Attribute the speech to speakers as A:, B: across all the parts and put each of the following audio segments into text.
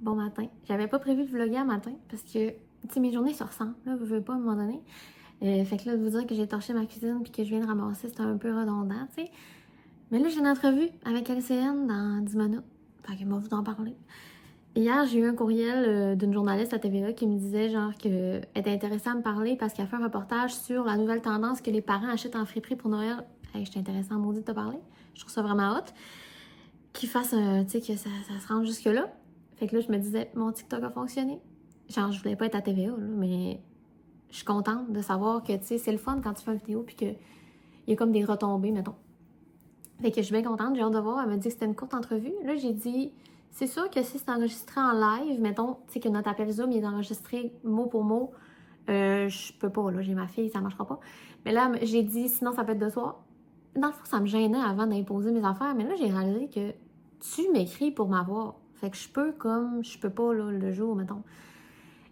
A: bon matin. J'avais pas prévu de vlogger un matin parce que, tu sais, mes journées se ressemblent, là, je veux pas à un moment donné. Fait que là, de vous dire que j'ai torché ma cuisine puis que je viens de ramasser, c'est un peu redondant, tu sais. Mais là, j'ai une entrevue avec LCN dans 10 minutes. Fait qu'elle m'a voulu en parler. Hier, j'ai eu un courriel d'une journaliste à TVA qui me disait genre qu'elle était intéressée à me parler parce qu'elle fait un reportage sur la nouvelle tendance que les parents achètent en friperie pour Noël. Hey, je suis intéressée en maudit de te parler. Je trouve ça vraiment hot. Qu'ils fassent, tu sais, que ça se rende jusque-là. Fait que là, je me disais, mon TikTok a fonctionné. Genre, je voulais pas être à TVA, là, mais je suis contente de savoir que, tu sais, c'est le fun quand tu fais une vidéo puis qu'il y a comme des retombées, mettons. Fait que je suis bien contente, j'ai hâte de voir. Elle m'a dit que c'était une courte entrevue. Là, j'ai dit, c'est sûr que si c'est enregistré en live, mettons, tu sais, que notre appel Zoom il est enregistré mot pour mot, je peux pas, là, j'ai ma fille, ça marchera pas. Mais là, j'ai dit, sinon, ça peut être de soir. Dans le fond, ça me gênait avant d'imposer mes affaires, mais là, j'ai réalisé que tu m'écris pour m'avoir. Fait que je peux comme, je peux pas, là, le jour, mettons.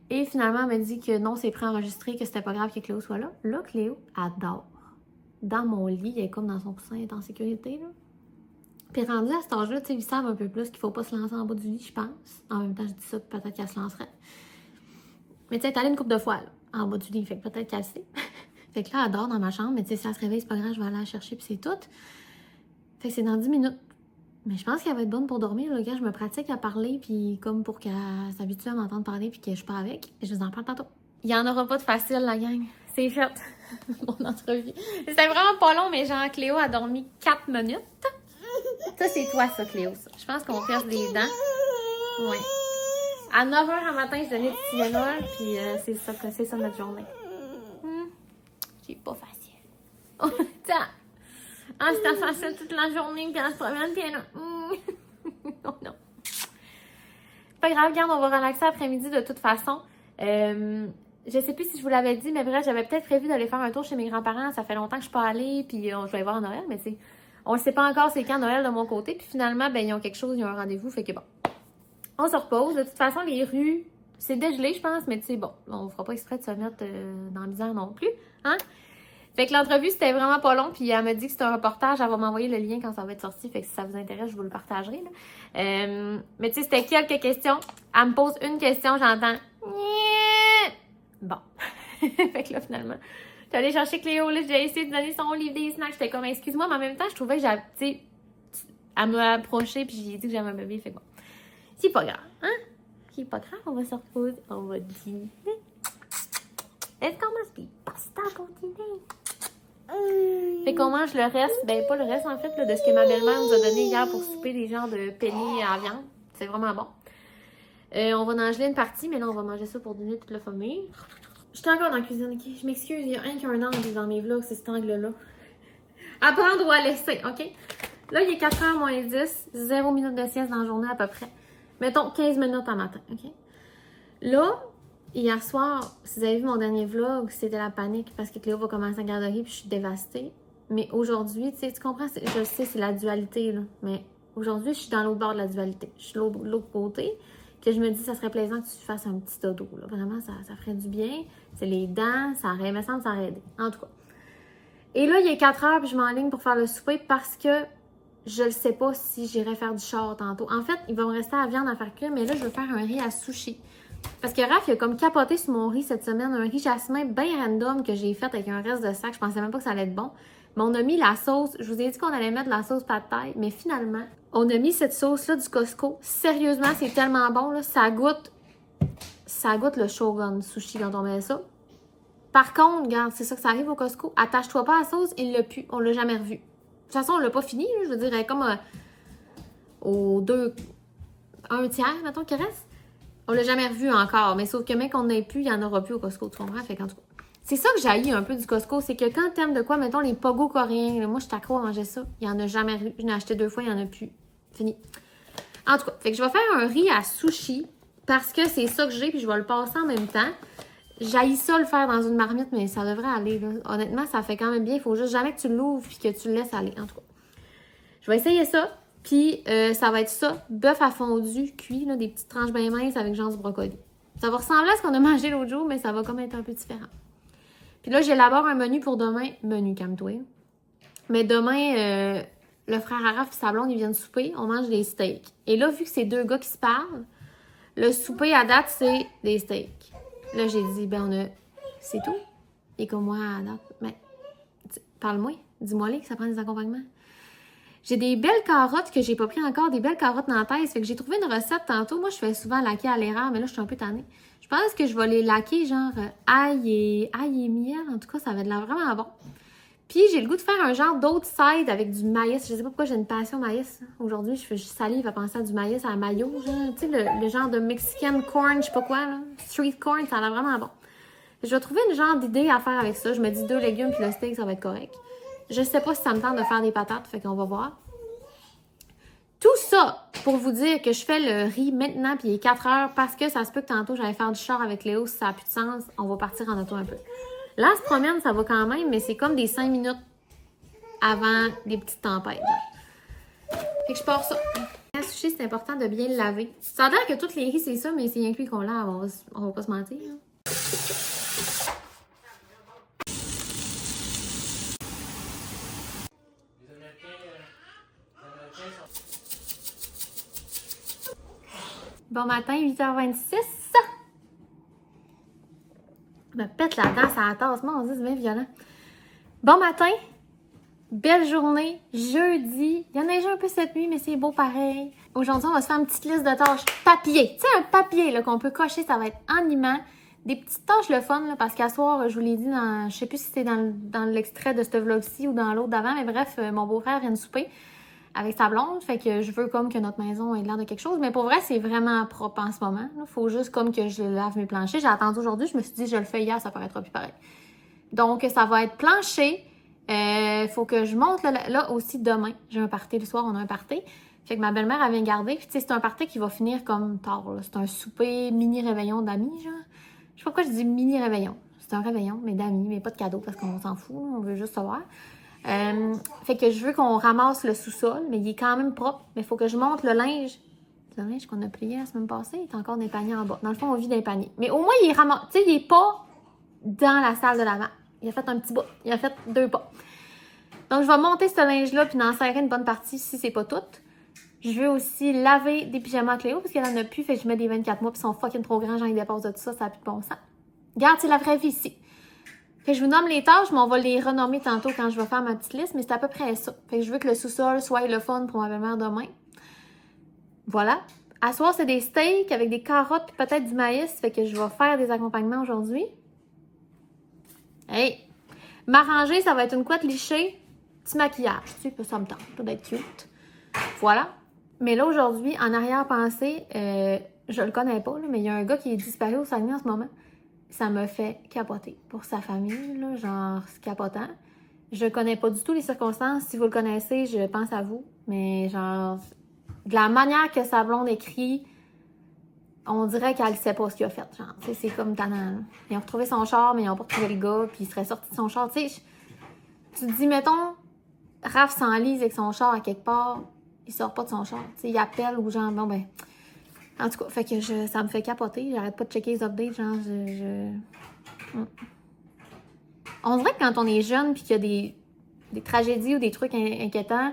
A: Et finalement, elle m'a dit que non, c'est préenregistré, que c'était pas grave que Cléo soit là. Là, Cléo adore. Dans mon lit, elle est comme dans son coussin, elle est en sécurité, là. Puis rendue à cet âge-là, tu sais, ils savent un peu plus qu'il faut pas se lancer en bas du lit, je pense. En même temps, je dis ça, peut-être qu'elle se lancerait. Mais tu sais, elle est allée une couple de fois, là, en bas du lit, fait que peut-être qu'elle sait. Fait que là, elle dort dans ma chambre, mais tu sais, si elle se réveille, c'est pas grave, je vais aller la chercher, puis c'est tout. Fait que c'est dans 10 minutes. Mais je pense qu'elle va être bonne pour dormir, là, gars. Je me pratique à parler, puis comme pour qu'elle s'habitue à m'entendre parler, puis que je suis pas avec. Je vous en parle tantôt. Il y en aura pas de facile, la gang. C'est fait. Mon entrevue. C'était vraiment pas long, mais genre, Cléo a dormi 4 minutes. Ça, c'est toi, ça, Cléo, ça. Je pense qu'on perce des dents. Ouais. À 9h le matin, je donnais du Tylenol, puis c'est ça notre journée. C'est pas facile. Tiens. Ah, c'était facile toute la journée, puis elle se promène, puis elle... Non, non. Pas grave, regarde, on va relaxer après-midi de toute façon. Je sais plus si je vous l'avais dit, mais bref, j'avais peut-être prévu d'aller faire un tour chez mes grands-parents. Ça fait longtemps que je suis pas allée, puis je vais aller voir Noël, mais tu sais, on ne sait pas encore c'est quand Noël de mon côté. Puis finalement, ben ils ont quelque chose, ils ont un rendez-vous, fait que bon. On se repose. De toute façon, les rues, c'est dégelé, je pense, mais tu sais, bon, on fera pas exprès de se mettre dans la misère non plus, hein? Fait que l'entrevue, c'était vraiment pas long, puis elle m'a dit que c'était un reportage. Elle va m'envoyer le lien quand ça va être sorti, fait que si ça vous intéresse, je vous le partagerai, là. Mais tu sais, c'était quelques questions. Elle me pose une question, j'entends... Bon. Fait que là, finalement, j'étais allée chercher Cléo, là, j'ai essayé de donner son livre des snacks. J'étais comme, excuse-moi, mais en même temps, je trouvais que j'avais, tu sais, elle m'a approché, puis j'ai dit que j'avais un bébé, fait que bon. C'est pas grave, hein? C'est pas grave, on va se reposer, on va dîner. Est-ce qu'on mange des pasta pour dîner? Fait qu'on mange le reste, ben pas le reste en fait, là, de ce que ma belle-mère nous a donné hier pour souper, des genres de penny à viande. C'est vraiment bon. On va en geler une partie, mais là, on va manger ça pour dîner toute la famille. Je suis encore dans la cuisine, ok? Je m'excuse, il y a un qui a un angle dans mes vlogs, c'est cet angle-là. À prendre ou à laisser, ok? Là, il est 4h moins 10, 0 minutes de sieste dans la journée à peu près. Mettons 15 minutes en matin, ok? Là, hier soir, si vous avez vu mon dernier vlog, c'était la panique parce que Cléo va commencer à garderie puis je suis dévastée. Mais aujourd'hui, tu sais, tu comprends, je sais, c'est la dualité, là. Mais aujourd'hui, je suis dans l'autre bord de la dualité. Je suis de l'autre côté. Que je me dis, ça serait plaisant que tu fasses un petit dodo, là. Vraiment, ça ferait du bien. C'est les dents, ça aurait, me semble, ça aurait aidé. En tout cas. Et là, il est 4h puis je m'enligne pour faire le souper parce que je ne sais pas si j'irai faire du char tantôt. En fait, il va me rester la viande à faire cuire, mais là, je veux faire un riz à sushi. Parce que Raph, il a comme capoté sur mon riz cette semaine. Un riz jasmin bien random que j'ai fait avec un reste de sac. Je pensais même pas que ça allait être bon. Mais on a mis la sauce. Je vous ai dit qu'on allait mettre de la sauce pad thai. Mais finalement, on a mis cette sauce-là du Costco. Sérieusement, c'est tellement bon, là. Ça goûte le Shogun sushi quand on met ça. Par contre, regarde, c'est ça que ça arrive au Costco. Attache-toi pas à la sauce, il l'a pu. On l'a jamais revu. De toute façon, on l'a pas fini, là. Je veux dire, elle est comme un tiers, mettons, qui reste. On l'a jamais revu encore, mais sauf que mec, on n'a plus, il n'y en aura plus au Costco, tu comprends? Fait qu'en tout cas, c'est ça que j'haïs un peu du Costco, c'est que quand t'aimes de quoi, mettons les pogos coréens, là, moi je suis accro à manger ça, il n'y en a jamais eu, je l'ai acheté 2 fois, il n'y en a plus. Fini. En tout cas, fait que je vais faire un riz à sushi, parce que c'est ça que j'ai, puis je vais le passer en même temps. J'haïs ça le faire dans une marmite, mais ça devrait aller, là. Honnêtement, ça fait quand même bien, il faut juste jamais que tu l'ouvres, puis que tu le laisses aller, en tout cas. Je vais essayer ça. Puis, ça va être ça, bœuf à fondu, cuit, là, des petites tranches bien minces avec genre du brocoli. Ça va ressembler à ce qu'on a mangé l'autre jour, mais ça va comme être un peu différent. Puis là, j'élabore un menu pour demain. Menu, calme-toi. Mais demain, le frère Araf et sa blonde, ils viennent souper. On mange des steaks. Et là, vu que c'est 2 gars qui se parlent, Le souper à date, c'est des steaks. Là, j'ai dit, c'est tout. Et comme moi, à date, parle-moi, dis-moi-les que ça prend des accompagnements. J'ai des belles carottes que j'ai pas pris encore, des belles carottes nantaises. Fait que j'ai trouvé une recette tantôt. Moi, je fais souvent laquer à l'erreur, mais là, je suis un peu tannée. Je pense que je vais les laquer genre ail et miel. En tout cas, ça va être vraiment bon. Puis, j'ai le goût de faire un genre d'autre side avec du maïs. Je sais pas pourquoi j'ai une passion maïs. Aujourd'hui, je salive à penser à du maïs à la mayo. Tu sais, le genre de Mexican corn, je sais pas quoi, là. Street corn, ça a l'air vraiment bon. Je vais trouver une genre d'idée à faire avec ça. Je me dis 2 légumes puis le steak, ça va être correct. Je sais pas si ça me tente de faire des patates, fait qu'on va voir. Tout ça pour vous dire que je fais le riz maintenant, puis il est 4 heures, parce que ça se peut que tantôt j'allais faire du char avec Léo, si ça n'a plus de sens, on va partir en auto un peu. Là, on se promène, ça va quand même, mais c'est comme des 5 minutes avant des petites tempêtes. Fait que je pars ça. Le sushi, c'est important de bien le laver. Ça a l'air que toutes les riz, c'est ça, mais c'est rien que lui qu'on lave, on va pas se mentir. Bon matin, 8h26. Je me pète la danse à la tasse. Mon Dieu, c'est bien violent. Bon matin. Belle journée. Jeudi. Il y a neigé un peu cette nuit, mais c'est beau pareil. Aujourd'hui, on va se faire une petite liste de tâches papier. Tu sais, un papier là, qu'on peut cocher, ça va être animant. Des petites tâches le fun, là, parce qu'à soir, je vous l'ai dit, je sais plus si c'était dans l'extrait de ce vlog-ci ou dans l'autre d'avant, mais bref, mon beau-frère vient de souper avec sa blonde, fait que je veux comme que notre maison ait l'air de quelque chose. Mais pour vrai, c'est vraiment propre en ce moment. Il faut juste comme que je lave mes planchers. J'ai attendu aujourd'hui, je me suis dit, je le fais hier, ça paraîtra plus pareil. Donc, ça va être plancher. Faut que je monte là aussi demain. J'ai un party le soir, on a un party. Fait que ma belle-mère, elle vient garder. Puis tu sais, c'est un party qui va finir comme tard. C'est un souper mini-réveillon d'amis, genre. Je sais pas pourquoi je dis mini-réveillon. C'est un réveillon, mais d'amis, mais pas de cadeau parce qu'on s'en fout. On veut juste savoir. Fait que je veux qu'on ramasse le sous-sol, mais il est quand même propre. Mais il faut que je monte le linge. Le linge qu'on a plié la semaine passée, il est encore dans les paniers en bas. Dans le fond, on vit dans les paniers. Mais au moins, il est ramassé. Tu sais, il est pas dans la salle de lavement. Il a fait un petit bout. Il a fait 2 pas. Donc, je vais monter ce linge-là puis en serrer une bonne partie si c'est pas tout. Je veux aussi laver des pyjamas à Cléo parce qu'elle en a plus. Fait que je mets des 24 mois puis ils sont fucking trop grands. J'en ai dépasse de tout ça. Ça n'a plus de bon sens. Regarde, c'est la vraie vie ici. Fait que je vous nomme les tâches, mais on va les renommer tantôt quand je vais faire ma petite liste, mais c'est à peu près ça. Fait que je veux que le sous-sol soit le fun pour ma belle-mère demain. Voilà. À soir, c'est des steaks avec des carottes puis peut-être du maïs. Fait que je vais faire des accompagnements aujourd'hui. Hey! M'arranger, ça va être une couette lichée, petit maquillage. Tu sais, ça me tente, ça doit être cute. Voilà. Mais là, aujourd'hui, en arrière-pensée, je le connais pas, là, mais il y a un gars qui est disparu au Saguenay en ce moment. Ça me fait capoter pour sa famille, là, genre, c'est capotant. Je connais pas du tout les circonstances. Si vous le connaissez, je pense à vous. Mais genre, de la manière que sa blonde écrit, on dirait qu'elle sait pas ce qu'il a fait. Genre, tu sais, c'est comme tannant. Ils ont retrouvé son char, mais ils ont pas retrouvé le gars, puis il serait sorti de son char. Tu sais, tu te dis, mettons, Raph s'enlise avec son char à quelque part, il sort pas de son char. Tu sais, il appelle ou genre, bon, ben... En tout cas, fait que ça me fait capoter. J'arrête pas de checker les updates, genre, On dirait que quand on est jeune puis qu'il y a des tragédies ou des trucs inquiétants,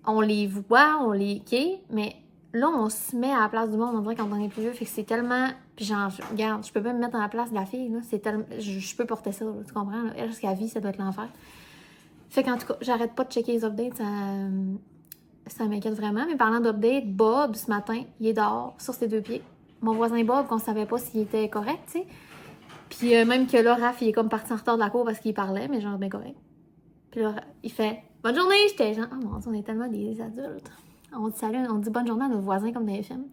A: on les voit, on les... OK, mais là, on se met à la place du monde, on dirait quand on est plus vieux, fait que c'est tellement... Puis genre, regarde, je peux pas me mettre à la place de la fille, là. C'est tellement... Je peux porter ça, là, tu comprends? Là. Elle, jusqu'à la vie, ça doit être l'enfer. Fait qu'en tout cas, j'arrête pas de checker les updates, ça m'inquiète vraiment. Mais parlant d'update, Bob, ce matin, il est dehors, sur ses 2 pieds. Mon voisin Bob, qu'on savait pas s'il était correct, tu sais. Puis même que là, Raph, il est comme parti en retard de la cour parce qu'il parlait, mais genre, bien correct. Puis là, il fait « Bonne journée! » J'étais genre « Oh mon Dieu, on est tellement des adultes. » On dit salut, on dit bonne journée à nos voisins comme dans les films.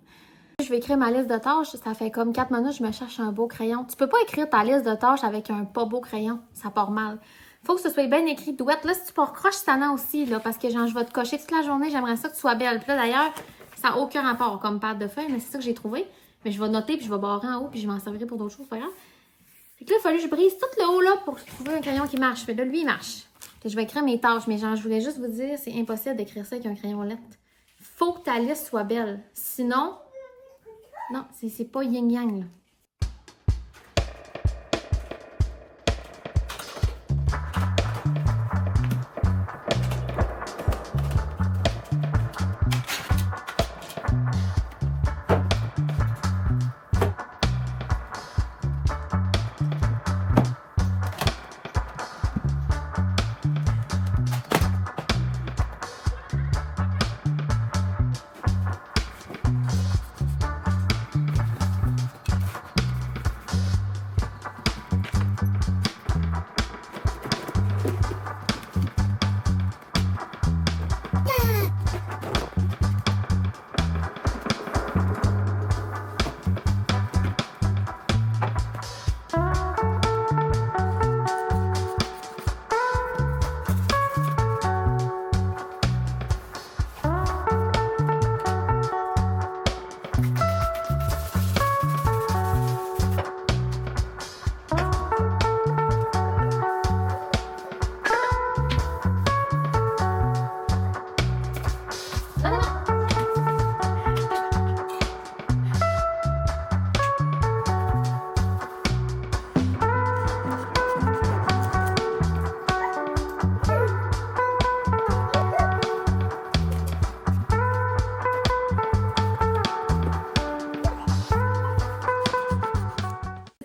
A: Je vais écrire ma liste de tâches. Ça fait comme 4 minutes, je me cherche un beau crayon. Tu peux pas écrire ta liste de tâches avec un pas beau crayon. Ça part mal. Faut que ce soit bien écrit douette. Là, si tu pars croche, c'est tannant aussi, là, parce que genre, je vais te cocher toute la journée. J'aimerais ça que tu sois belle. Puis là, d'ailleurs, ça n'a aucun rapport comme pâte de feuille, mais c'est ça que j'ai trouvé. Mais je vais noter, puis je vais barrer en haut, puis je m'en servirai pour d'autres choses, pas grave. Fait que là, il a fallu que je brise tout le haut là pour trouver un crayon qui marche. Fait que là, lui, il marche. Puis je vais écrire mes tâches, mais genre, je voulais juste vous dire, c'est impossible d'écrire ça avec un crayon lettre. Faut que ta liste soit belle. Sinon, non, c'est pas yin-yang, là.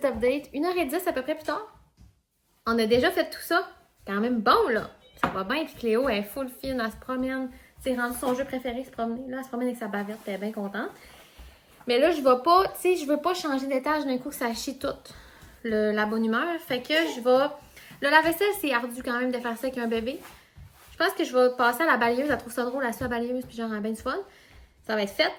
A: Update, 1h10 à peu près plus tard. On a déjà fait tout ça. Quand même bon, là. Ça va bien, puis Cléo, elle est full fine, elle se promène. C'est rendu son jeu préféré, se promener. Là, elle se promène avec sa bavette, puis elle est bien contente. Mais là, je vais pas, tu sais, je veux pas changer d'étage d'un coup que ça chie toute la bonne humeur. Fait que je vais... Le lave-vaisselle, c'est ardu quand même de faire ça avec un bébé. Je pense que je vais passer à la balayeuse. Elle trouve ça drôle, elle suit la balayeuse, puis genre, elle a bien du fun. Ça va être fait.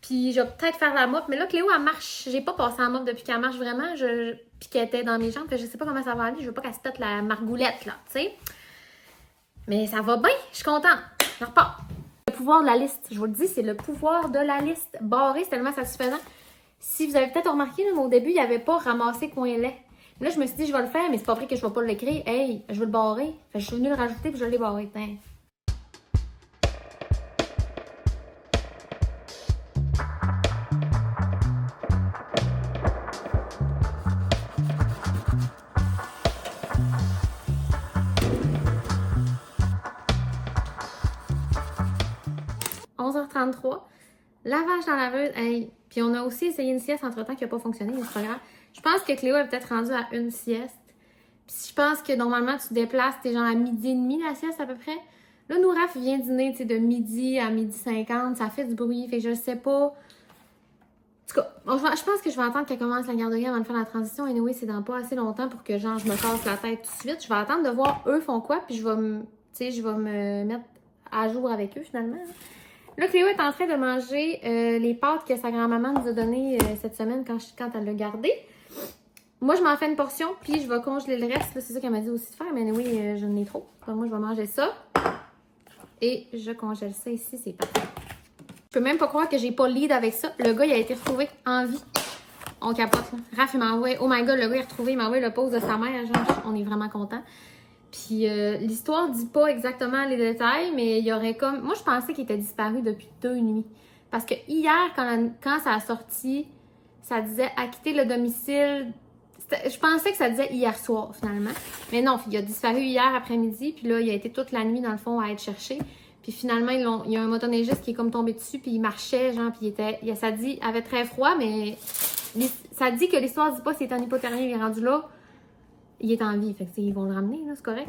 A: Puis je vais peut-être faire la mop. Mais là, Cléo, elle marche. J'ai pas passé en mop depuis qu'elle marche vraiment. Puis qu'elle était dans mes jambes. Fait que je sais pas comment ça va aller. Je veux pas qu'elle se pète la margoulette, là, tu sais. Mais ça va bien. Je suis contente. Je repars. Le pouvoir de la liste. Je vous le dis, c'est le pouvoir de la liste. Barré, c'est tellement satisfaisant. Si vous avez peut-être remarqué, là, mais au début, il n'y avait pas ramassé coin lait. Là, je me suis dit, je vais le faire, mais c'est pas vrai que je vais pas l'écrire. Hey, je veux le barrer. Fait que je suis venue le rajouter puis je l'ai barré. Tain. 11h33. Lavage dans la laveuse. Hey. Puis on a aussi essayé une sieste entre-temps qui n'a pas fonctionné, mais c'est pas grave. Je pense que Cléo est peut-être rendue à une sieste. Puis je pense que normalement, tu te déplaces, t'es genre à midi et demi la sieste à peu près. Là, nous, Raph vient dîner, tu sais, de midi à midi 50. Ça fait du bruit, fait que je sais pas. En tout cas, je pense que je vais attendre qu'elle commence la garderie avant de faire la transition. Anyway, c'est dans pas assez longtemps pour que genre je me casse la tête tout de suite. Je vais attendre de voir eux font quoi, puis je vais me mettre à jour avec eux finalement. Là, Cléo est en train de manger les pâtes que sa grand-maman nous a données cette semaine quand elle l'a gardé. Moi, je m'en fais une portion, puis je vais congeler le reste. C'est ça qu'elle m'a dit aussi de faire, mais oui, j'en ai trop. Donc, moi, je vais manger ça. Et je congèle ça ici, c'est parfait. Je peux même pas croire que j'ai pas lead avec ça. Le gars, il a été retrouvé en vie. On capote, là. Raph, il m'a envoyé... Oh my God, le gars, il est retrouvé. Il m'a envoyé le post de sa mère. Genre, on est vraiment contents. Puis l'histoire dit pas exactement les détails, mais il y aurait comme... Moi, je pensais qu'il était disparu depuis 2 nuits. Parce que hier, quand ça a sorti, ça disait « acquitter le domicile ». Je pensais que ça disait hier soir, finalement. Mais non, il a disparu hier après-midi, puis là, il a été toute la nuit, dans le fond, à être cherché. Puis finalement, il y a un motoneigiste qui est comme tombé dessus, puis il marchait, genre, puis ça dit, il avait très froid, mais ça dit que l'histoire dit pas s'il est en hypothermie, il est rendu là. Il est en vie, fait que ils vont le ramener, là, c'est correct.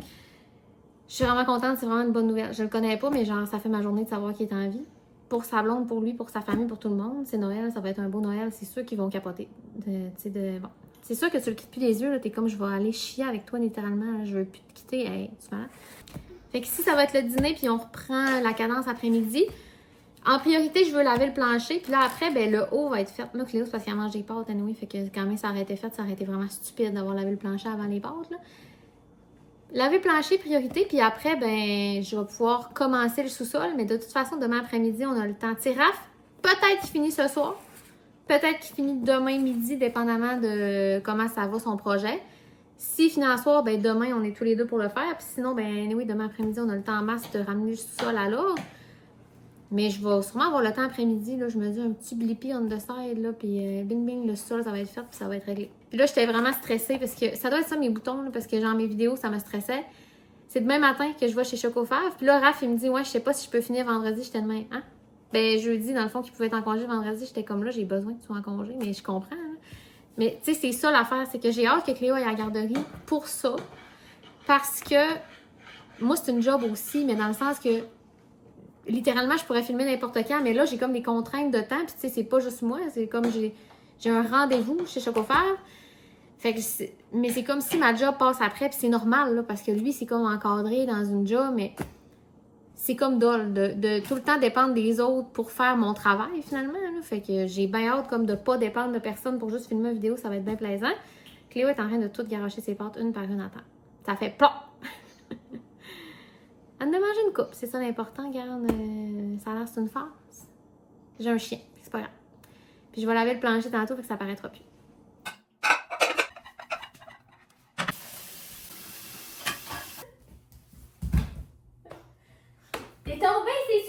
A: Je suis vraiment contente, c'est vraiment une bonne nouvelle. Je le connais pas, mais genre, ça fait ma journée de savoir qu'il est en vie. Pour sa blonde, pour lui, pour sa famille, pour tout le monde. C'est Noël, ça va être un beau Noël, c'est sûr qu'ils vont capoter. Bon. C'est sûr que tu le quittes plus les yeux, là, t'es comme, je vais aller chier avec toi, littéralement, là, je veux plus te quitter, hey, tu vois. Fait que si ça va être le dîner, puis on reprend la cadence après-midi, en priorité, je veux laver le plancher, puis là, après, ben le haut va être fait. Là, Cléo, c'est parce qu'elle mange des pâtes, anyway, fait que quand même ça aurait été fait, ça aurait été vraiment stupide d'avoir lavé le plancher avant les pâtes, là. Laver le plancher, priorité, puis après, ben, je vais pouvoir commencer le sous-sol, mais de toute façon, demain après-midi, on a le temps. Tu sais, Raph, peut-être qu'il finit ce soir, peut-être qu'il finit demain midi, dépendamment de comment ça va son projet. S'il finit en soir, ben demain, on est tous les deux pour le faire, puis sinon, ben, oui, demain après-midi, on a le temps en masse de ramener le sous-sol à l'ordre. Mais je vais sûrement avoir le temps après-midi, là, je me dis un petit blippi on the side, là, puis bing bing, le sol, ça va être fait, puis ça va être réglé. Puis là, j'étais vraiment stressée, parce que ça doit être ça mes boutons, là, parce que genre mes vidéos, ça me stressait. C'est demain matin que je vais chez Chocofave, puis là, Raph, il me dit, ouais, je sais pas si je peux finir vendredi, j'étais demain, hein? Ben, jeudi, dans le fond, qu'il pouvait être en congé vendredi, j'étais comme là, j'ai besoin que tu sois en congé, mais je comprends, hein? Mais, tu sais, c'est ça l'affaire, c'est que j'ai hâte que Cléo aille à la garderie pour ça, parce que moi, c'est une job aussi, mais dans le sens que littéralement, je pourrais filmer n'importe quand, mais là, j'ai comme des contraintes de temps. Puis, tu sais, c'est pas juste moi. C'est comme j'ai un rendez-vous chez Chocofave. Fait que mais c'est comme si ma job passe après. Puis, c'est normal, là, parce que lui, c'est comme encadré dans une job, mais c'est comme dole de tout le temps dépendre des autres pour faire mon travail, finalement. Là. Fait que j'ai bien hâte comme de pas dépendre de personne pour juste filmer une vidéo. Ça va être bien plaisant. Cléo est en train de tout garocher ses pâtes une par une à temps. Ça fait plop! Elle a mangé une coupe, c'est ça l'important, regarde, ça a l'air c'est une farce. J'ai un chien, c'est pas grave. Puis je vais laver le plancher tantôt, fait que ça paraîtra plus. T'es tombé, c'est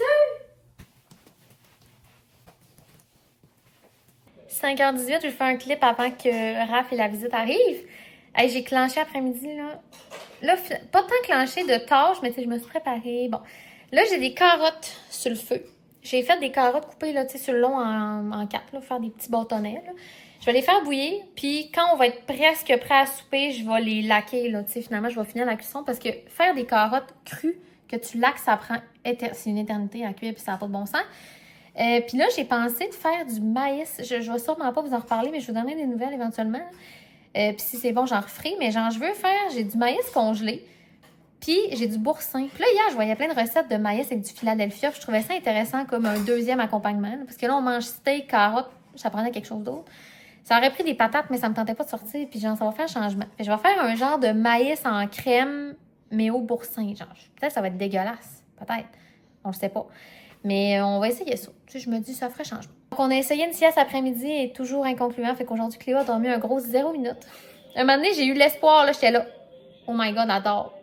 A: sûr? 5h18, je vais faire un clip avant que Raph et la visite arrivent. Hey, j'ai clenché après-midi, là. Là, pas tant clenché de tâches, mais tu sais, je me suis préparée. Bon, là, j'ai des carottes sur le feu. J'ai fait des carottes coupées là, sur le long en quatre, là, faire des petits bâtonnets. Là. Je vais les faire bouillir, puis quand on va être presque prêt à souper, je vais les laquer. Là, finalement, je vais finir la cuisson parce que faire des carottes crues, que tu laques, ça prend c'est une éternité à cuire, puis ça n'a pas de bon sens. Puis là, j'ai pensé de faire du maïs. Je vais sûrement pas vous en reparler, mais je vais vous donner des nouvelles éventuellement. Puis si c'est bon, j'en referai. Mais genre, j'ai du maïs congelé. Puis j'ai du boursin. Puis là, hier, je voyais plein de recettes de maïs avec du Philadelphia. Je trouvais ça intéressant comme un deuxième accompagnement. Là, parce que là, on mange steak, carottes. Ça prenait quelque chose d'autre. Ça aurait pris des patates, mais ça me tentait pas de sortir. Puis genre, ça va faire un changement. Puis je vais faire un genre de maïs en crème, mais au boursin. Genre, peut-être que ça va être dégueulasse. Peut-être. On le sait pas. Mais on va essayer ça. Tu sais, je me dis, ça ferait changement. Donc, on a essayé une sieste après-midi et toujours inconcluant. Fait qu'aujourd'hui, Cléo a dormi un gros 0 minute. Un moment donné, j'ai eu l'espoir. Là, j'étais là. Oh my God, elle dort.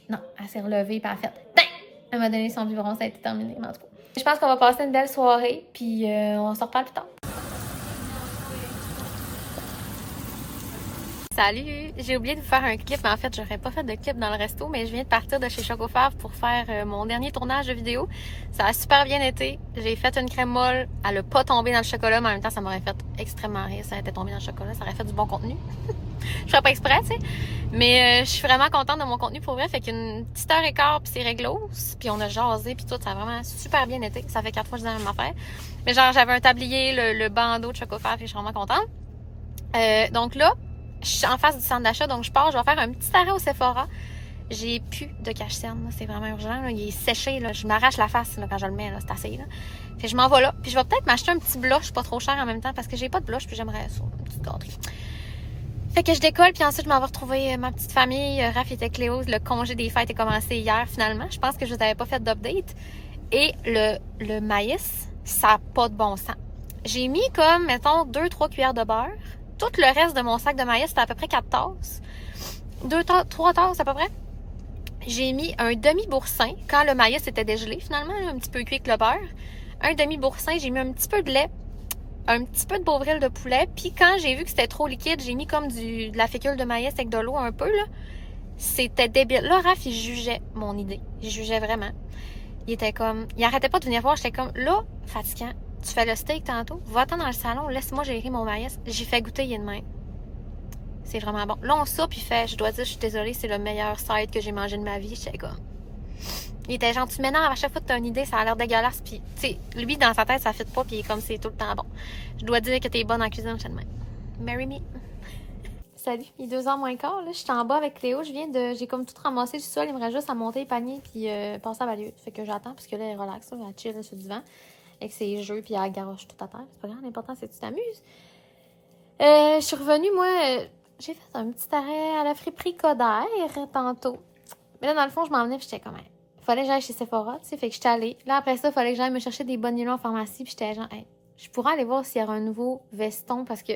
A: Non, elle s'est relevée et elle a fait. Tain! Elle m'a donné son biberon, ça a été terminé. Mais en tout cas, je pense qu'on va passer une belle soirée. Puis on se reparle plus tard. Salut! J'ai oublié de vous faire un clip, mais en fait, j'aurais pas fait de clip dans le resto, mais je viens de partir de chez Chocofave pour faire mon dernier tournage de vidéo. Ça a super bien été. J'ai fait une crème molle. Elle a pas tombé dans le chocolat, mais en même temps, ça m'aurait fait extrêmement rire. Ça était tombé dans le chocolat. Ça aurait fait du bon contenu. Je ferais pas exprès, tu sais. Mais je suis vraiment contente de mon contenu pour vrai. Fait qu'une petite heure et quart, puis c'est réglos. Puis on a jasé, puis tout. Ça a vraiment super bien été. Ça fait 4 fois que je dis la même affaire. Mais genre, j'avais un tablier, le bandeau de Chocofave, et je suis vraiment contente. Donc là, je suis en face du centre d'achat, donc je pars. Je vais faire un petit arrêt au Sephora. J'ai plus de cache-cerne, c'est vraiment urgent. Là. Il est séché, là. Je m'arrache la face là, quand je le mets, là. C'est assez. Là. Fait que je m'en vais là. Puis je vais peut-être m'acheter un petit blush, pas trop cher en même temps, parce que j'ai pas de blush, puis j'aimerais ça, une petite gâterie. Fait que je décolle, puis ensuite je m'en vais retrouver ma petite famille. Raph était Cléo, le congé des fêtes est commencé hier finalement. Je pense que je vous avais pas fait d'update. Et le maïs, ça n'a pas de bon sens. J'ai mis comme, mettons, 2-3 cuillères de beurre. Tout le reste de mon sac de maïs, c'était à peu près 4 tasses. 3 tasses à peu près. J'ai mis un demi-boursin quand le maïs était dégelé finalement, un petit peu cuit avec le beurre. Un demi-boursin, j'ai mis un petit peu de lait, un petit peu de bovril de poulet. Puis quand j'ai vu que c'était trop liquide, j'ai mis comme de la fécule de maïs avec de l'eau un peu, là. C'était débile. Là, Raph, il jugeait mon idée. Il jugeait vraiment. Il était comme... Il arrêtait pas de venir voir. J'étais comme, là, fatigant. Tu fais le steak tantôt, va-t'en dans le salon, laisse-moi gérer mon maïs. J'ai fait goûter, il est de même. C'est vraiment bon. Là, on soupe, il fait, je dois dire, je suis désolée, c'est le meilleur side que j'ai mangé de ma vie. J'étais comme... Il était genre, tu m'énerves à chaque fois que t'as une idée, ça a l'air dégueulasse. Puis, tu sais, lui, dans sa tête, ça fit pas, puis il est comme, c'est tout le temps bon. Je dois dire que t'es bonne en cuisine, j'étais de même. Marry me. Salut, il est 2h moins quart, là. Je suis en bas avec Cléo, j'ai comme tout ramassé du sol, il me reste juste à monter les paniers, puis passer à la balieuse. Fait que j'attends, parce que là, elle est relaxe, là, elle chill là, sur le divan. Avec ses jeux, puis elle garoche tout à terre. C'est pas grave, l'important, c'est que tu t'amuses. Je suis revenue, moi, j'ai fait un petit arrêt à la friperie Coderre tantôt. Mais là, dans le fond, je m'en venais, puis j'étais comme, hey, fallait que j'aille chez Sephora, tu sais, fait que j'étais allée. Là, après ça, il fallait que j'aille me chercher des bonnes nylons en pharmacie, puis j'étais genre, hey, je pourrais aller voir s'il y a un nouveau veston, parce que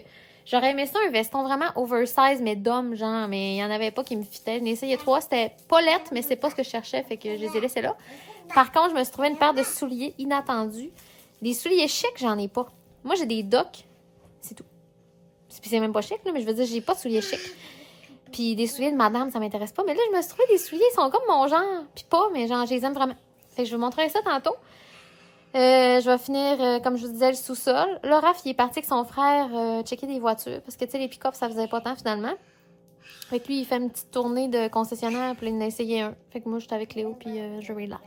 A: j'aurais aimé ça, un veston vraiment oversize, mais d'homme, genre, mais il y en avait pas qui me fitaient. J'en ai essayé 3, c'était pas lettre, mais c'est pas ce que je cherchais, fait que je les ai laissés là. Par contre, je me suis trouvé une paire de souliers inattendus. Des souliers chics, j'en ai pas. Moi, j'ai des docks, c'est tout. C'est même pas chic, là, mais je veux dire, j'ai pas de souliers chics. Puis des souliers de madame, ça m'intéresse pas. Mais là, je me suis trouvé des souliers, ils sont comme mon genre. Puis pas, mais genre, je les aime vraiment. Fait que je vais vous montrer ça tantôt. Je vais finir, comme je vous disais, le sous-sol. Là, Raph, il est parti avec son frère checker des voitures. Parce que, tu sais, les pick-up, ça faisait pas tant, finalement. Fait que lui, il fait une petite tournée de concessionnaire. Puis là, il en a essayé un. Fait que moi, j'étais avec Léo, puis je relax.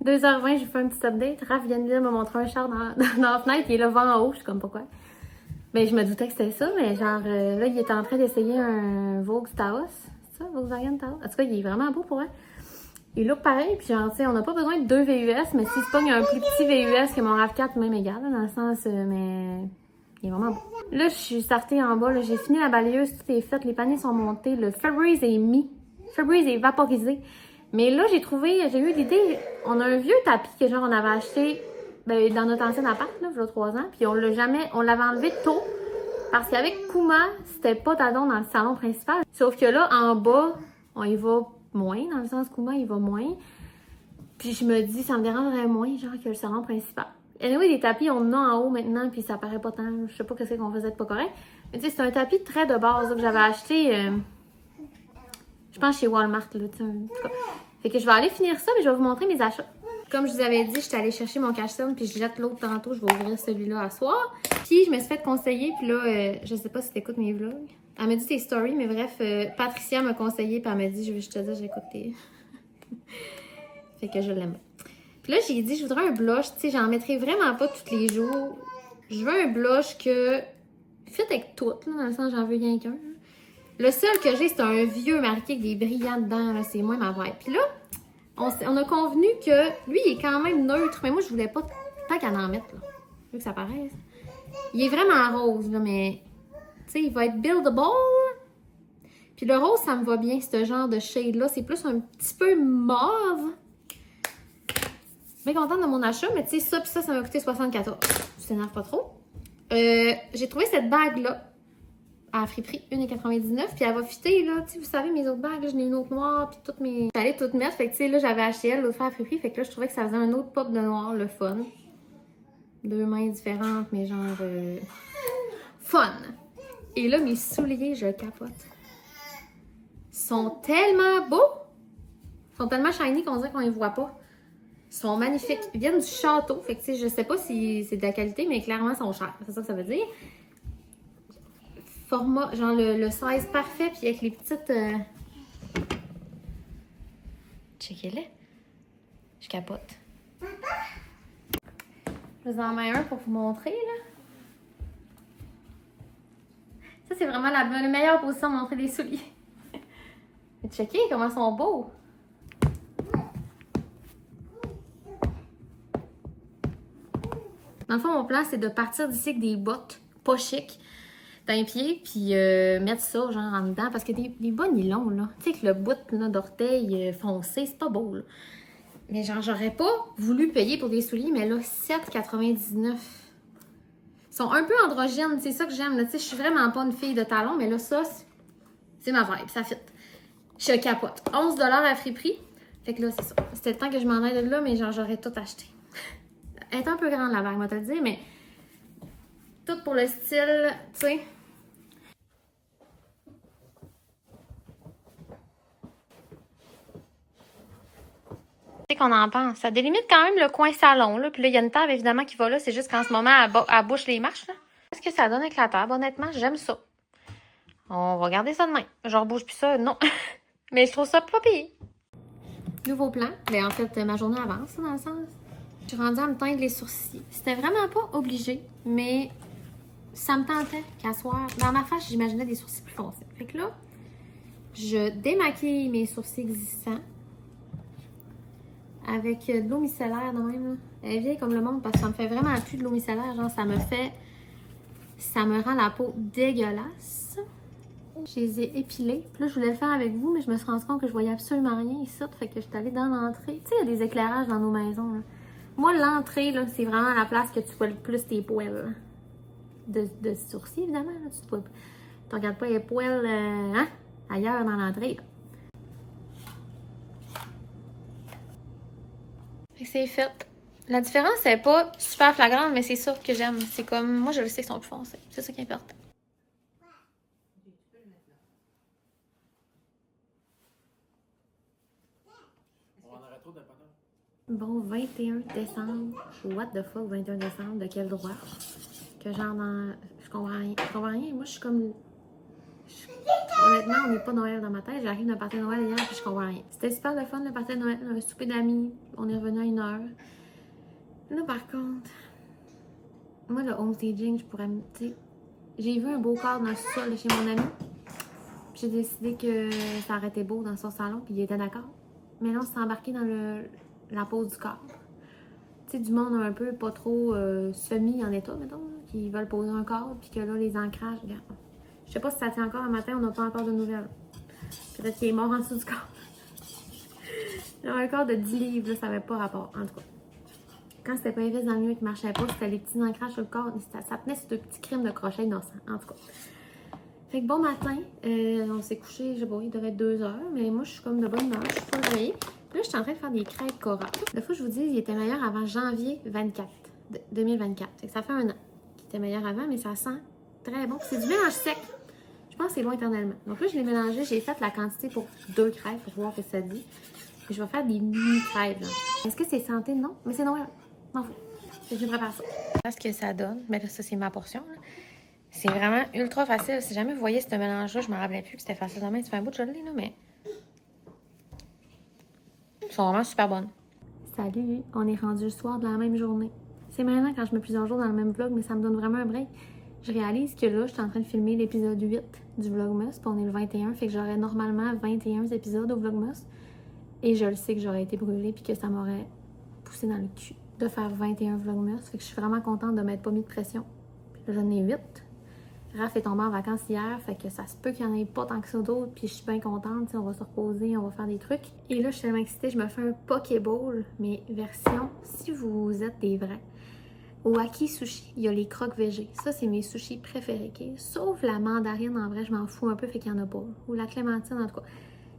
A: 2h20, j'ai fait un petit update. Raph vient de me montrer un char dans la fenêtre. Il est là, vent en haut. Je suis comme, pourquoi? Ben, je me doutais que c'était ça, mais genre, là, il était en train d'essayer un Vogue Taos. C'est ça, Volkswagen Taos? En tout cas, il est vraiment beau pour elle. Il look pareil, puis genre, tu sais, on n'a pas besoin de 2 VUS, mais s'il se pogne un plus petit VUS que mon RAV4, même égal, là, dans le sens, mais il est vraiment beau. Là, je suis startée en bas, là, j'ai fini la balayeuse, tout est fait, les paniers sont montés, le Febreze est mis. Febreze est vaporisé. Mais là, j'ai eu l'idée, on a un vieux tapis que genre, on avait acheté dans notre ancien appart, là, il y a 3 ans, puis on l'avait enlevé tôt, parce qu'avec Kuma, c'était pas d'adon dans le salon principal. Sauf que là, en bas, on y va moins, dans le sens Kuma, il va moins. Puis je me dis, ça me dérangerait moins, genre, que le salon principal. Anyway, les tapis, on en a en haut maintenant, puis ça paraît pas tant, je sais pas qu'est-ce qu'on faisait de pas correct. Mais tu sais, c'est un tapis très de base, là, que j'avais acheté, je pense chez Walmart, là, tu sais, en tout cas. Fait que je vais aller finir ça, mais je vais vous montrer mes achats. Comme je vous avais dit, j'étais allée chercher mon cache-cerne, puis je jette l'autre tantôt. Je vais ouvrir celui-là à soir. Puis je me suis fait conseiller, puis là, je sais pas si t'écoutes mes vlogs. Elle m'a dit tes stories, mais bref, Patricia m'a conseillé, puis elle m'a dit, je te dis, j'écoute tes... Fait que je l'aime. Puis là, j'ai dit, je voudrais un blush, tu sais, j'en mettrai vraiment pas tous les jours. Je veux un blush que... Fit avec tout, là, dans le sens, j'en veux rien qu'un. Le seul que j'ai, c'est un vieux marqué avec des brillants dedans, là, c'est moins ma vibe. Puis là, on a convenu que lui, il est quand même neutre, mais moi, je voulais pas tant qu'à en mettre, là. Je veux que ça paraisse. Il est vraiment rose, là, mais... Tu sais, il va être buildable. Puis le rose, ça me va bien, ce genre de shade-là. C'est plus un petit peu mauve. Bien contente de mon achat, mais tu sais, ça puis ça m'a coûté 74. Tu t'énerves pas trop. J'ai trouvé cette bague-là à friperie, 1,99. Puis elle va fitter, là. Tu sais, vous savez, mes autres bagues, j'en ai une autre noire, puis toutes mes... J'allais toutes mettre. Fait que, tu sais, là, j'avais acheté elle l'autre fois à friperie. Fait que là, je trouvais que ça faisait un autre pop de noir, le fun. Deux mains différentes, mais genre... fun! Et là, mes souliers, je capote. Sont tellement beaux! Ils sont tellement shiny qu'on dirait qu'on les voit pas. Ils sont magnifiques. Ils viennent du château. Fait que, tu sais, je sais pas si c'est de la qualité, mais clairement, ils sont chers. C'est ça que ça veut dire. Format, genre le size parfait, puis avec les petites... Checkez-les. Je capote. Je vous en mets un pour vous montrer, là. Ça, c'est vraiment la meilleure position de montrer des souliers. Mais checkez comment ils sont beaux. Dans le fond, mon plan, c'est de partir d'ici avec des bottes pas chic d'un pied, puis mettre ça genre en dedans. Parce que des bas nylon, là, tu sais, que le bout d'orteil foncé, c'est pas beau, là. Mais genre, j'aurais pas voulu payer pour des souliers, mais là, 7,99. Ils sont un peu androgynes, c'est ça que j'aime. Tu sais, je suis vraiment pas une fille de talons, mais là, ça, c'est ma vibe, ça fit. Je capote. 11$ à friperie. Fait que là, c'est ça. C'était le temps que je m'en aille de là, mais genre, j'aurais tout acheté. Elle est un peu grande, la bague, moi te le dire, mais tout pour le style, tu sais. Tu sais qu'on en pense. Ça délimite quand même le coin salon, là. Puis là, il y a une table, évidemment, qui va là. C'est juste qu'en ce moment, elle bouche les marches, là. Qu'est-ce que ça donne avec la table? Honnêtement, j'aime ça. On va garder ça demain. Je rebouge plus ça, non. Mais je trouve ça pas pire. Nouveau plan. Ben, en fait, ma journée avance, dans le sens. Je suis rendue à me teindre les sourcils. C'était vraiment pas obligé, mais ça me tentait qu'à soir. Dans ma face, j'imaginais des sourcils plus foncés. Fait que là, je démaquille mes sourcils existants avec de l'eau micellaire de même. Là. Elle est vieille comme le monde parce que ça me fait vraiment plus de l'eau micellaire. Genre, ça me rend la peau dégueulasse. Je les ai épilés. Puis là, je voulais le faire avec vous, mais je me suis rendu compte que je voyais absolument rien ici. Fait que je suis allée dans l'entrée. Tu sais, il y a des éclairages dans nos maisons. Là. Moi, l'entrée, là, c'est vraiment la place que tu vois le plus tes poils. De sourcils, évidemment. Là. Tu regardes pas les poils ailleurs dans l'entrée. Fait que c'est fait. La différence, n'est pas super flagrante, mais c'est ça que j'aime. C'est comme, moi, je le sais qu'ils sont plus foncés. C'est ça qui importe. Bon, 21 décembre. What the fuck, 21 décembre? De quel droit? Que genre dans... Je comprends rien. Je comprends rien. Moi, je suis comme... Honnêtement, on n'est pas Noël dans ma tête. J'arrive d'un party de Noël hier puis je comprends rien. C'était super le fun, le party de Noël. Un souper d'amis. On est revenu à 1h. Là, par contre... Moi, le homestaging, je pourrais... Tu sais, j'ai vu un beau cadre dans le sol de chez mon ami. J'ai décidé que ça aurait été beau dans son salon, puis il était d'accord. Mais là, on s'est embarqué dans la pose du cadre. Tu sais, du monde un peu pas trop semi en état, mettons, là, qui veulent poser un cadre, puis que là, les ancrages, regarde. Je sais pas si ça tient encore un matin, on n'a pas encore de nouvelles. Peut-être qu'il est mort en dessous du cadre. Là, un cadre de 10 livres, là, ça n'avait pas rapport, en tout cas. Quand c'était pas investi dans le mur qui marchait pas, c'était les petits ancrages sur le corps, ça tenait sur deux petits crimes de crochet innocents, en tout cas. Fait que bon matin, on s'est couché, je sais pas, il devait être 2h, mais moi je suis comme de bonne humeur, je suis pas réveillée. Là, je suis en train de faire des crêpes Cora. La fois, je vous dis, il était meilleur avant janvier 2024. Fait que ça fait un an qu'il était meilleur avant, mais ça sent très bon. C'est du mélange sec. Je pense que c'est bon éternellement. Donc là, je l'ai mélangé, j'ai fait la quantité pour 2 crêpes pour voir ce que ça dit. Je vais faire des mini-crêpes, là. Est-ce que c'est santé? Non. Mais c'est Noël. M'en fous. Je prépare ça. Voilà ce que ça donne. Mais là, ça, c'est ma portion, là. C'est vraiment ultra facile. Si jamais vous voyez ce mélange-là, je me rappelais plus que c'était facile. Ça fait un bout de gelée, là, mais... Ils sont vraiment super bonnes. Salut! On est rendu le soir de la même journée. C'est maintenant quand je mets plusieurs jours dans le même vlog, mais ça me donne vraiment un break. Je réalise que là, je suis en train de filmer l'épisode 8 du Vlogmas, puis on est le 21, fait que j'aurais normalement 21 épisodes au Vlogmas. Et je le sais que j'aurais été brûlée, puis que ça m'aurait poussé dans le cul de faire 21 Vlogmas. Fait que je suis vraiment contente de m'être pas mis de pression. Puis là, j'en ai 8. Raph est tombé en vacances hier, fait que ça se peut qu'il n'y en ait pas tant que ça d'autres, puis je suis bien contente, on va se reposer, on va faire des trucs. Et là, je suis tellement excitée, je me fais un Pokéball, mais version, si vous êtes des vrais. Au Aki Sushi, il y a les croques végés. Ça, c'est mes sushis préférés, ok? Sauf la mandarine, en vrai, je m'en fous un peu, fait qu'il n'y en a pas. Ou la clémentine, en tout cas.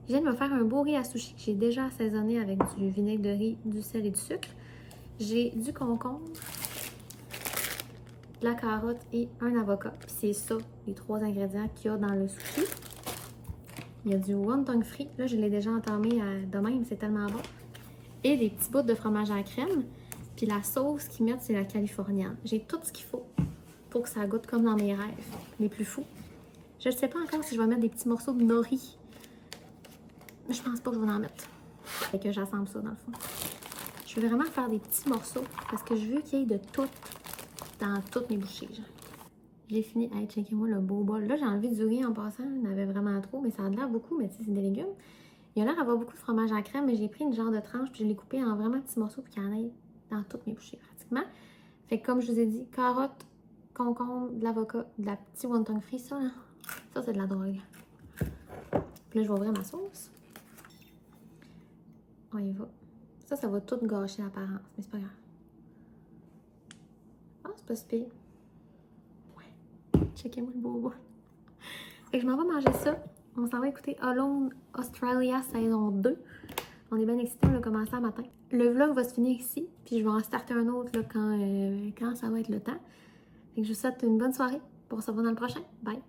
A: Je viens de me faire un beau riz à sushi que j'ai déjà assaisonné avec du vinaigre de riz, du sel et du sucre. J'ai du concombre, de la carotte et un avocat. Puis c'est ça, les 3 ingrédients qu'il y a dans le sushi. Il y a du wonton frit. Là, je l'ai déjà entamé de même, c'est tellement bon. Et des petits bouts de fromage à la crème. Puis la sauce qu'ils mettent, c'est la californienne. J'ai tout ce qu'il faut pour que ça goûte comme dans mes rêves les plus fous. Je ne sais pas encore si je vais mettre des petits morceaux de nori. Mais je pense pas que je vais en mettre. Fait que j'assemble ça dans le fond. Je veux vraiment faire des petits morceaux parce que je veux qu'il y ait de tout dans toutes mes bouchées. J'ai fini. Hey, checkez-moi le beau bol. Là, j'ai enlevé du riz en passant. Il y en avait vraiment trop, mais ça a l'air beaucoup. Mais tu sais, c'est des légumes. Il a l'air d'avoir beaucoup de fromage à crème, mais j'ai pris une genre de tranche puis je l'ai coupé en vraiment petits morceaux pour qu'il y en ait dans toutes mes bouchées pratiquement. Fait que comme je vous ai dit, carotte, concombre, de l'avocat, de la petite wonton frit, ça, là, ça c'est de la drogue. Puis là, je vais ouvrir ma sauce. On y va. Ça va tout gâcher l'apparence, mais c'est pas grave. Ah, c'est pas si pire. Ouais. Checkez-moi le beau bol. Fait que je m'en vais manger ça. On s'en va écouter Alone Australia saison 2. On est bien excités, on a commencé un matin. Le vlog va se finir ici, puis je vais en starter un autre là, quand ça va être le temps. Fait que je vous souhaite une bonne soirée. On se revoit dans le prochain. Bye!